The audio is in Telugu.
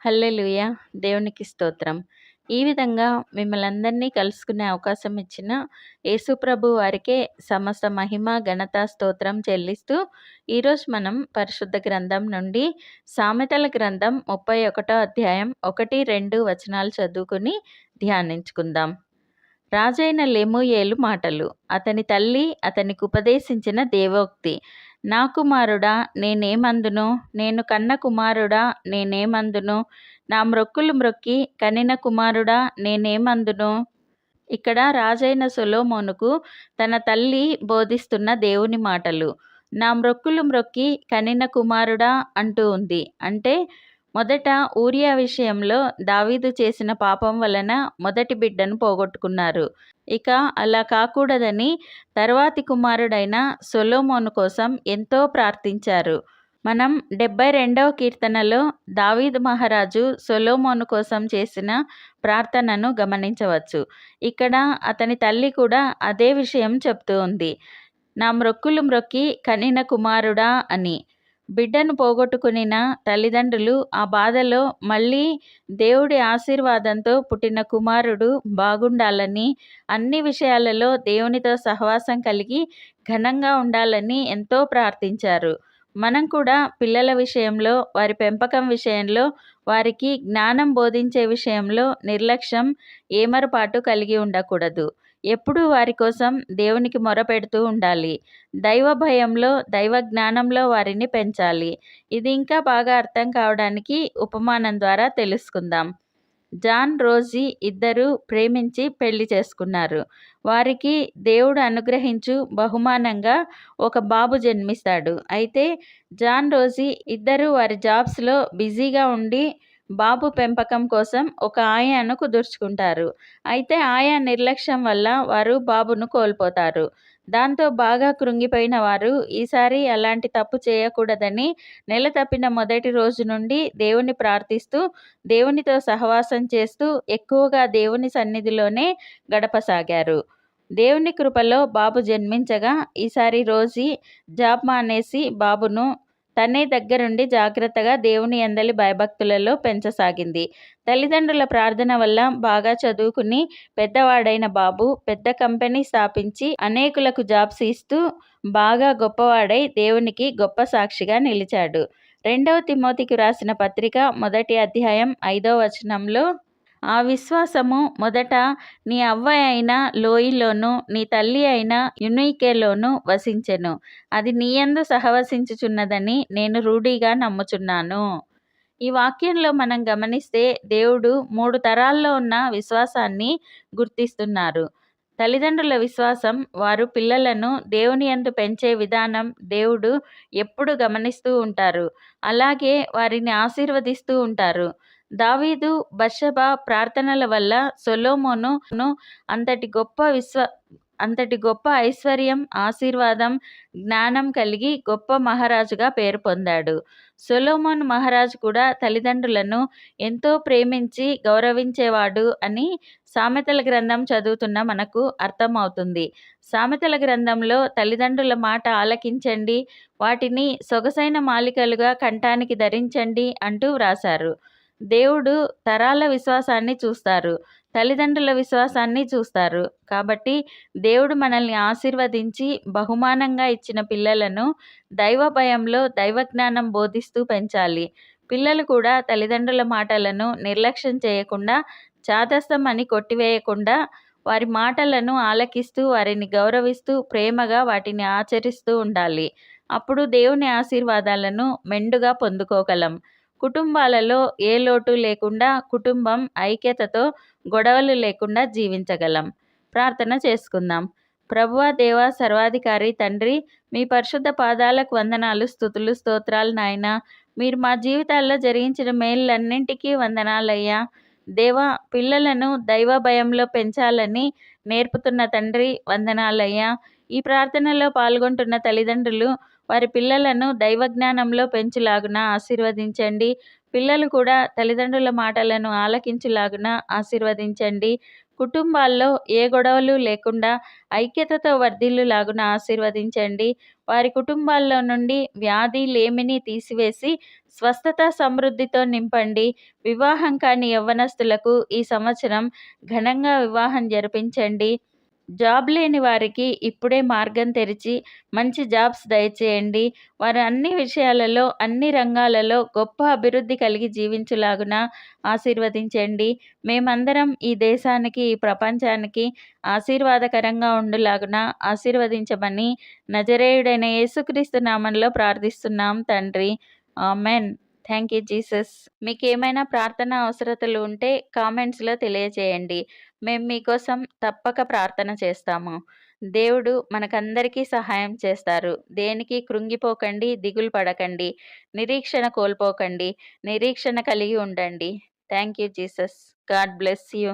హల్లెలూయా! దేవునికి స్తోత్రం. ఈ విధంగా మిమ్మల్నందరినీ కలుసుకునే అవకాశం ఇచ్చిన యేసుప్రభు వారికే సమస్త మహిమ, ఘనత, స్తోత్రం చెల్లిస్తూ ఈరోజు మనం పరిశుద్ధ గ్రంథం నుండి సామెతల గ్రంథం 31 అధ్యాయం 1, 2 వచనాలు చదువుకుని ధ్యానించుకుందాం. రాజైన లెమూయేలు మాటలు. అతని తల్లి అతనికుపదేశించిన దేవోక్తి. నా కుమారుడా నేనేమందును, నేను కన్న కుమారుడా నేనేమందును, నా మ్రొక్కులు మ్రొక్కి కనిన కుమారుడా నేనేమందును. ఇక్కడ రాజైన సొలొమోనుకు తన తల్లి బోధిస్తున్న దేవుని మాటలు. నా మ్రొక్కులు మ్రొక్కి కనిన కుమారుడా అంటూ ఉంది. అంటే మొదట ఊరియా విషయంలో దావీదు చేసిన పాపం వలన మొదటి బిడ్డను పోగొట్టుకున్నారు. ఇక అలా కాకూడదని తర్వాతి కుమారుడైన సొలొమోను కోసం ఎంతో ప్రార్థించారు. మనం 72వ కీర్తనలో దావీదు మహారాజు సొలొమోను కోసం చేసిన ప్రార్థనను గమనించవచ్చు. ఇక్కడ అతని తల్లి కూడా అదే విషయం చెప్తూ ఉంది. నా మ్రొక్కులు మ్రొక్కి కనిన కుమారుడా అని. బిడ్డను పోగొట్టుకునిన తల్లిదండ్రులు ఆ బాధలో మళ్ళీ దేవుడి ఆశీర్వాదంతో పుట్టిన కుమారుడు బాగుండాలని, అన్ని విషయాలలో దేవునితో సహవాసం కలిగి ఘనంగా ఉండాలని ఎంతో ప్రార్థించారు. మనం కూడా పిల్లల విషయంలో, వారి పెంపకం విషయంలో, వారికి జ్ఞానం బోధించే విషయంలో నిర్లక్ష్యం, ఏమరపాటు కలిగి ఉండకూడదు. ఎప్పుడూ వారి కోసం దేవునికి మొరపెడుతూ ఉండాలి. దైవ భయంలో, దైవ జ్ఞానంలో వారిని పెంచాలి. ఇది ఇంకా బాగా అర్థం కావడానికి ఉపమానం ద్వారా తెలుసుకుందాం. జాన్, రోజీ ఇద్దరూ ప్రేమించి పెళ్లి చేసుకున్నారు. వారికి దేవుడు అనుగ్రహించు బహుమానంగా ఒక బాబు జన్మిస్తాడు. అయితే జాన్, రోజీ ఇద్దరూ వారి జాబ్స్లో బిజీగా ఉండి బాబు పెంపకం కోసం ఒక ఆయాను కుదుర్చుకుంటారు. అయితే ఆయా నిర్లక్ష్యం వల్ల వారు బాబును కోల్పోతారు. దాంతో బాగా కృంగిపోయిన వారు ఈసారి అలాంటి తప్పు చేయకూడదని నెల తప్పిన మొదటి రోజు నుండి దేవుని ప్రార్థిస్తూ, దేవునితో సహవాసం చేస్తూ ఎక్కువగా దేవుని సన్నిధిలోనే గడపసాగారు. దేవుని కృపలో బాబు జన్మించగా ఈసారి రోజీ జాబ్ మానేసి బాబును తనే దగ్గరుండి జాగ్రత్తగా దేవుని యందలి భయభక్తులలో పెంచసాగింది. తల్లిదండ్రుల ప్రార్థన వల్ల బాగా చదువుకుని పెద్దవాడైన బాబు పెద్ద కంపెనీ స్థాపించి అనేకులకు జాబ్స్ ఇస్తూ బాగా గొప్పవాడై దేవునికి గొప్ప సాక్షిగా నిలిచాడు. 2వ తిమోతికి రాసిన పత్రిక 1వ అధ్యాయం 5వ వచనంలో, ఆ విశ్వాసము మొదట నీ అవ్వ అయిన లోయిలోను, నీ తల్లి అయిన యునీకెలోను వసించెను. అది నీయందు సహవసించుచున్నదని నేను రూఢిగా నమ్ముచున్నాను. ఈ వాక్యంలో మనం గమనిస్తే దేవుడు 3 తరాల్లో ఉన్న విశ్వాసాన్ని గుర్తిస్తున్నారు. తల్లిదండ్రుల విశ్వాసం, వారు పిల్లలను దేవుని యందు పెంచే విధానం దేవుడు ఎప్పుడు గమనిస్తూ ఉంటారు. అలాగే వారిని ఆశీర్వదిస్తూ ఉంటారు. దావీదు, బత్షెబ ప్రార్థనల వల్ల సొలొమోను అంతటి గొప్ప ఐశ్వర్యం, ఆశీర్వాదం, జ్ఞానం కలిగి గొప్ప మహారాజుగా పేరు పొందాడు. సొలొమోను మహారాజు కూడా తల్లిదండ్రులను ఎంతో ప్రేమించి గౌరవించేవాడు అని సామెతల గ్రంథం చదువుతున్న మనకు అర్థమవుతుంది. సామెతల గ్రంథంలో తల్లిదండ్రుల మాట ఆలకించండి, వాటిని సొగసైన మాలికలుగా కంఠానికి ధరించండి అంటూ వ్రాశారు. దేవుడు తరాల విశ్వాసాన్ని చూస్తారు, తల్లిదండ్రుల విశ్వాసాన్ని చూస్తారు. కాబట్టి దేవుడు మనల్ని ఆశీర్వదించి బహుమానంగా ఇచ్చిన పిల్లలను దైవ భయంలో దైవజ్ఞానం బోధిస్తూ పెంచాలి. పిల్లలు కూడా తల్లిదండ్రుల మాటలను నిర్లక్ష్యం చేయకుండా, చాదస్తం అని కొట్టివేయకుండా వారి మాటలను ఆలకిస్తూ, వారిని గౌరవిస్తూ, ప్రేమగా వాటిని ఆచరిస్తూ ఉండాలి. అప్పుడు దేవుని ఆశీర్వాదాలను మెండుగా పొందుకోగలం. కుటుంబాలలో ఏ లోటు లేకుండా, కుటుంబం ఐక్యతతో గొడవలు లేకుండా జీవించగలం. ప్రార్థన చేసుకుందాం. ప్రభువా, దేవా, సర్వాధికారి తండ్రి, మీ పరిశుద్ధ పాదాలకు వందనాలు, స్తుతులు, స్తోత్రాలు నాయనా. మీరు మా జీవితాల్లో జరిగించిన మేళ్ళన్నింటికీ వందనాలయ్యా. దేవా, పిల్లలను దైవ భయంలో పెంచాలని నేర్పుతున్న తండ్రి వందనాలయ్యా. ఈ ప్రార్థనలో పాల్గొంటున్న తల్లిదండ్రులు వారి పిల్లలను దైవజ్ఞానంలో పెంచులాగున ఆశీర్వదించండి. పిల్లలు కూడా తల్లిదండ్రుల మాటలను ఆలకించులాగున ఆశీర్వదించండి. కుటుంబాల్లో ఏ గొడవలు లేకుండా ఐక్యతతో వర్ధిల్లులాగున ఆశీర్వదించండి. వారి కుటుంబాల్లో నుండి వ్యాధి, లేమిని తీసివేసి స్వస్థత, సమృద్ధితో నింపండి. వివాహం కాని యవ్వనస్తులకు ఈ సంవత్సరం ఘనంగా వివాహం జరిపించండి. జాబ్ లేని వారికి ఇప్పుడే మార్గం తెరిచి మంచి జాబ్స్ దయచేయండి. వారు అన్ని విషయాలలో, అన్ని రంగాలలో గొప్ప అభివృద్ధి కలిగి జీవించులాగున ఆశీర్వదించండి. మేమందరం ఈ దేశానికి, ఈ ప్రపంచానికి ఆశీర్వాదకరంగా ఉండులాగున ఆశీర్వదించమని నజరేయుడైన యేసుక్రీస్తు నామంలో ప్రార్థిస్తున్నాం తండ్రి. ఆమెన్. Thank you Jesus. మీకేమైనా ప్రార్థన అవసరతలు ఉంటే కామెంట్స్‌లో తెలియజేయండి. మేము మీకోసం తప్పక ప్రార్థన చేస్తాము. దేవుడు మనకందరికీ సహాయం చేస్తారు. దేనికి కృంగిపోకండి, దిగులు పడకండి, నిరీక్షణ కోల్పోకండి, నిరీక్షణ కలిగి ఉండండి. Thank you Jesus. God bless you.